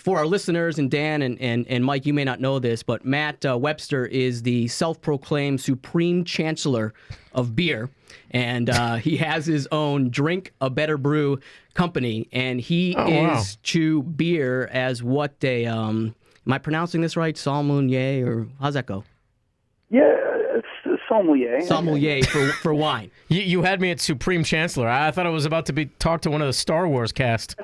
For our listeners, and Dan and Mike, you may not know this, but Matt Webster is the self-proclaimed Supreme Chancellor of beer, and he has his own Drink a Better Brew company, and he is to beer as what a, am I pronouncing this right, sommelier, or how's that go? Yeah, it's sommelier. Sommelier for wine. You had me at Supreme Chancellor. I thought I was about to talk to one of the Star Wars cast.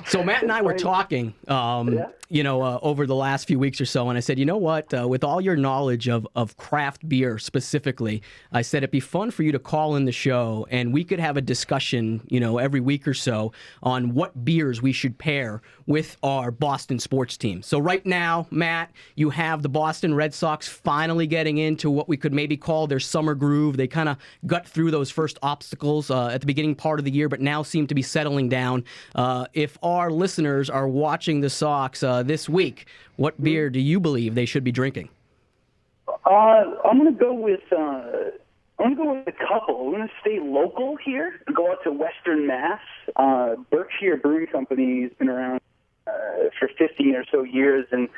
So Matt and I were talking, over the last few weeks or so, and I said, you know what, with all your knowledge of craft beer specifically, I said it'd be fun for you to call in the show, and we could have a discussion, every week or so on what beers we should pair with our Boston sports team. So right now, Matt, you have the Boston Red Sox finally getting into what we could maybe call their summer groove. They kind of got through those first obstacles at the beginning part of the year, but now seem to be settling down. If our listeners are watching the Sox this week, what beer do you believe they should be drinking? I'm going to go with a couple. I'm going to stay local here and go out to Western Mass. Berkshire Brewing Company has been around for 15 or so years, and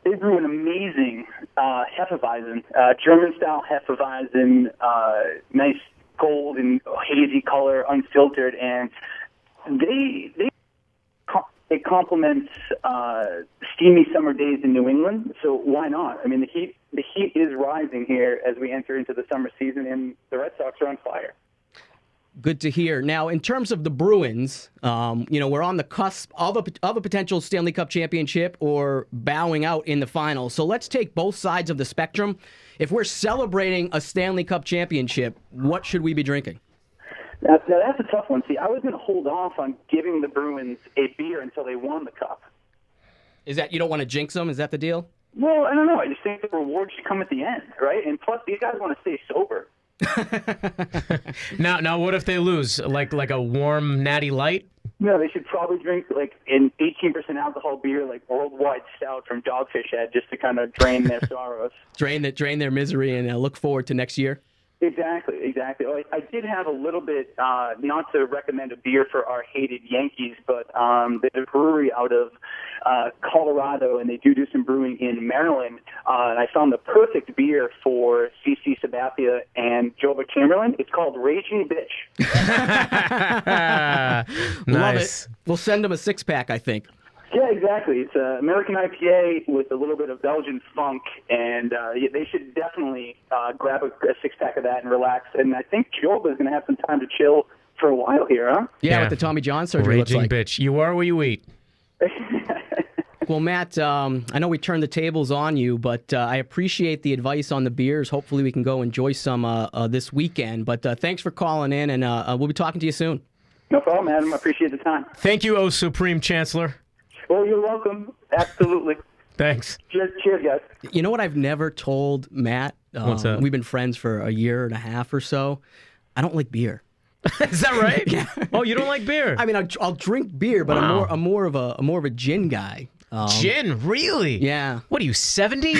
they brew an amazing Hefeweizen, German-style Hefeweizen, nice gold and hazy color, unfiltered, and it complements steamy summer days in New England, so why not? I mean, the heat is rising here as we enter into the summer season, and the Red Sox are on fire. Good to hear. Now, in terms of the Bruins, we're on the cusp of a potential Stanley Cup championship or bowing out in the finals. So let's take both sides of the spectrum. If we're celebrating a Stanley Cup championship, what should we be drinking? Now, that's a tough one. See, I was going to hold off on giving the Bruins a beer until they won the Cup. Is that you don't want to jinx them? Is that the deal? Well, I don't know. I just think the reward should come at the end, right? And plus, these guys want to stay sober. Now, what if they lose? Like a warm Natty Light? No, they should probably drink like an 18% alcohol beer, like Worldwide Stout from Dogfish Head, just to kind of drain their sorrows. Drain their misery and look forward to next year. Exactly. Oh, I did have a little bit, not to recommend a beer for our hated Yankees, but there's a brewery out of Colorado, and they do some brewing in Maryland. And I found the perfect beer for CC Sabathia and Joba Chamberlain. It's called Raging Bitch. Nice. Love it. We'll send them a six-pack, I think. Yeah, exactly. It's an American IPA with a little bit of Belgian funk, and they should definitely grab a six-pack of that and relax. And I think Joba is going to have some time to chill for a while here, huh? Yeah, with the Tommy John surgery. Raging bitch. You are what you eat. Well, Matt, I know we turned the tables on you, but I appreciate the advice on the beers. Hopefully we can go enjoy some this weekend. But thanks for calling in, and we'll be talking to you soon. No problem, Adam. I appreciate the time. Thank you, Supreme Chancellor. Well, you're welcome. Absolutely. Thanks. Cheers, guys. You know what I've never told Matt? What's that? We've been friends for a year and a half or so. I don't like beer. Is that right? Yeah. Oh, you don't like beer? I mean, I'll drink beer, but I'm more of a gin guy. Gin? Really? Yeah. What are you, 70?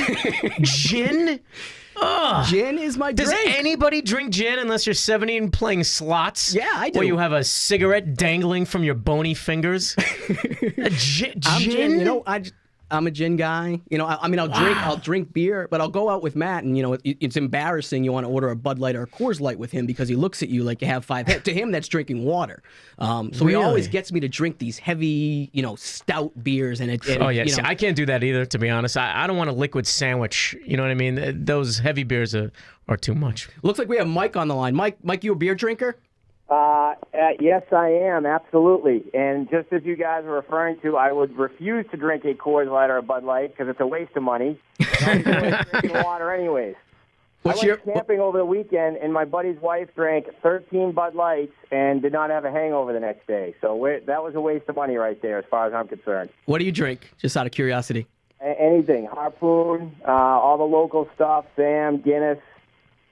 Gin? Ugh. Gin is my drink. Does anybody drink gin unless you're 70 and playing slots? Yeah, I do. Or you have a cigarette dangling from your bony fingers? Gin? I'm a gin guy. I'll drink beer, but I'll go out with Matt, and it's embarrassing. You want to order a Bud Light or a Coors Light with him because he looks at you like you have 5 heads. To him, that's drinking water. So he always gets me to drink these heavy, stout beers. And See, I can't do that either. To be honest, I don't want a liquid sandwich. You know what I mean? Those heavy beers are too much. Looks like we have Mike on the line. Mike, you a beer drinker? Yes, I am, absolutely. And just as you guys were referring to, I would refuse to drink a Coors Light or a Bud Light because it's a waste of money. I'm drinking water anyways. I went camping over the weekend, and my buddy's wife drank 13 Bud Lights and did not have a hangover the next day. So that was a waste of money right there as far as I'm concerned. What do you drink, just out of curiosity? Anything. Harpoon, all the local stuff, Sam, Guinness.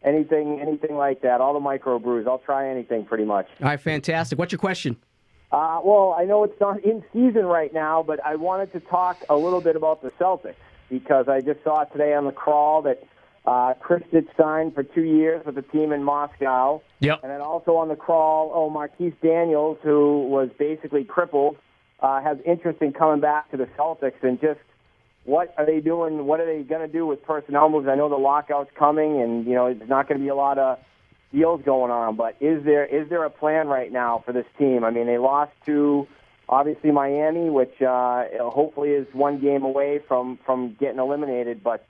Anything like that. All the microbrews. I'll try anything pretty much. All right, fantastic. What's your question? Well, I know it's not in season right now, but I wanted to talk a little bit about the Celtics because I just saw today on the crawl that Kristich signed for 2 years with the team in Moscow. Yep. And then also on the crawl, Marquise Daniels, who was basically crippled has interest in coming back to the Celtics, and just what are they doing? What are they going to do with personnel moves? I know the lockout's coming, and there's not going to be a lot of deals going on. But is there a plan right now for this team? I mean, they lost to obviously Miami, which hopefully is one game away from getting eliminated. But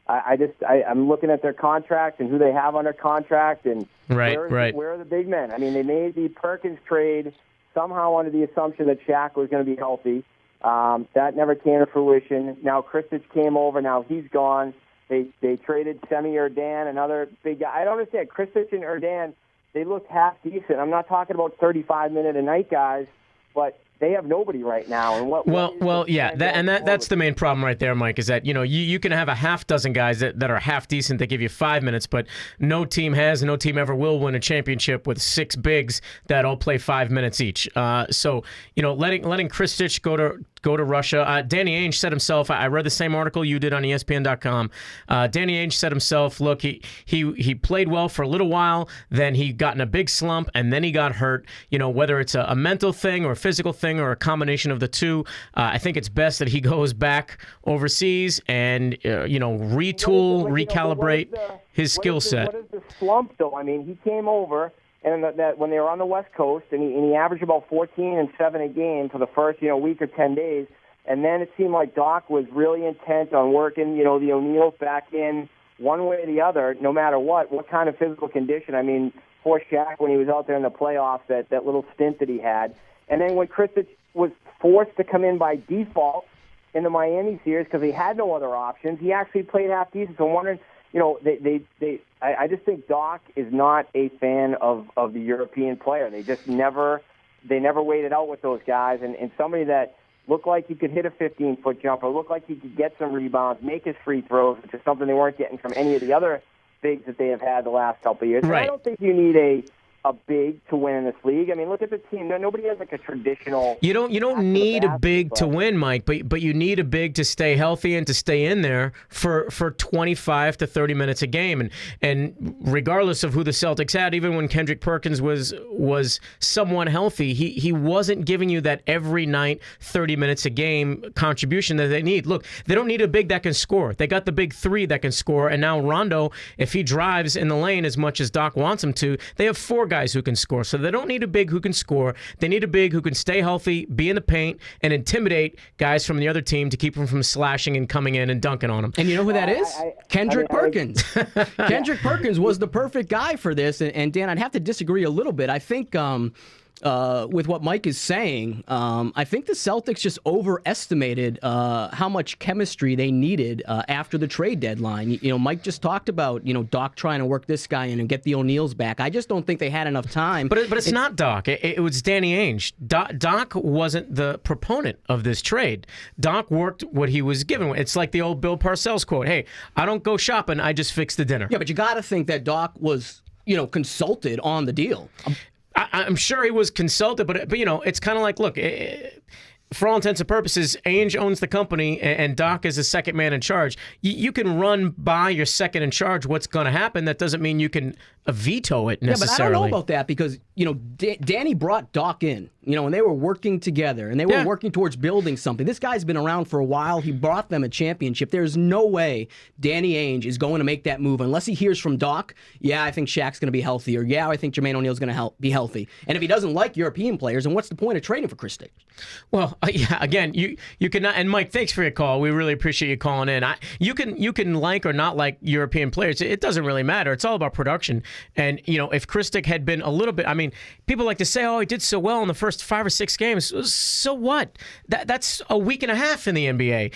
I'm looking at their contract and who they have under contract, and where are the big men? I mean, they made the Perkins trade somehow under the assumption that Shaq was going to be healthy. That never came to fruition. Now Kristich came over. Now he's gone. They traded Semi Erdan, another big guy. I don't understand. Kristich and Erdan, they looked half decent. I'm not talking about 35-minute-a-night guys, but they have nobody right now. And that's the main problem right there, Mike, is that you can have a half dozen guys that are half decent that give you 5 minutes, but no team ever will win a championship with 6 bigs that all play 5 minutes each. So letting Kristich go to Russia. Danny Ainge said himself, I read the same article you did on ESPN.com. Danny Ainge said himself, look, he played well for a little while, then he got in a big slump, and then he got hurt. Whether it's a mental thing or a physical thing or a combination of the two, I think it's best that he goes back overseas and retool, recalibrate his skill set. What is the slump, though? I mean, he came over, and that when they were on the West Coast, and he averaged about 14 and 7 a game for the first week or 10 days, and then it seemed like Doc was really intent on working the O'Neals back in one way or the other, no matter what kind of physical condition. I mean, poor Shaq when he was out there in the playoffs, that little stint that he had, and then when Kristich was forced to come in by default in the Miami series because he had no other options, he actually played half decent. So I'm wondering. I just think Doc is not a fan of the European player. They just never waited out with those guys. And somebody that looked like he could hit a 15-foot jumper, looked like he could get some rebounds, make his free throws, which is something they weren't getting from any of the other bigs that they have had the last couple of years. Right. I don't think you need a big to win in this league. I mean, look at the team. Nobody has like a traditional. You don't need a big to win, Mike, but you need a big to stay healthy and to stay in there for 25 to 30 minutes a game. And regardless of who the Celtics had, even when Kendrick Perkins was somewhat healthy, he wasn't giving you that every night 30 minutes a game contribution that they need. Look, they don't need a big that can score. They got the big 3 that can score, and now Rondo, if he drives in the lane as much as Doc wants him to, they have 4 guys who can score. So they don't need a big who can score. They need a big who can stay healthy, be in the paint, and intimidate guys from the other team to keep them from slashing and coming in and dunking on them. And you know who that is? Kendrick Perkins. Kendrick Perkins was the perfect guy for this. And Dan, I'd have to disagree a little bit. I think with what Mike is saying, I think the Celtics just overestimated how much chemistry they needed after the trade deadline. Mike just talked about, Doc trying to work this guy in and get the O'Neals back. I just don't think they had enough time. But it's not Doc. It was Danny Ainge. Doc wasn't the proponent of this trade. Doc worked what he was given. It's like the old Bill Parcells quote, hey, I don't go shopping, I just fix the dinner. Yeah, but you got to think that Doc was, consulted on the deal. I'm sure he was consulted, but it's kind of like, look, for all intents and purposes, Ainge owns the company and Doc is the second man in charge. You can run by your second in charge what's going to happen. That doesn't mean you can veto it necessarily. Yeah, but I don't know about that because, Danny brought Doc in, and they were working together and they were working towards building something. This guy's been around for a while. He brought them a championship. There's no way Danny Ainge is going to make that move unless he hears from Doc, I think Shaq's going to be healthy, or I think Jermaine O'Neal's going to be healthy. And if he doesn't like European players, then what's the point of trading for Kristich? Well, again, you cannot. And Mike, thanks for your call. We really appreciate you calling in. You can like or not like European players. It doesn't really matter. It's all about production. And if Kristich had been a little bit, people like to say, oh, he did so well in the first 5 or 6 games. So what? That's a week and a half in the NBA.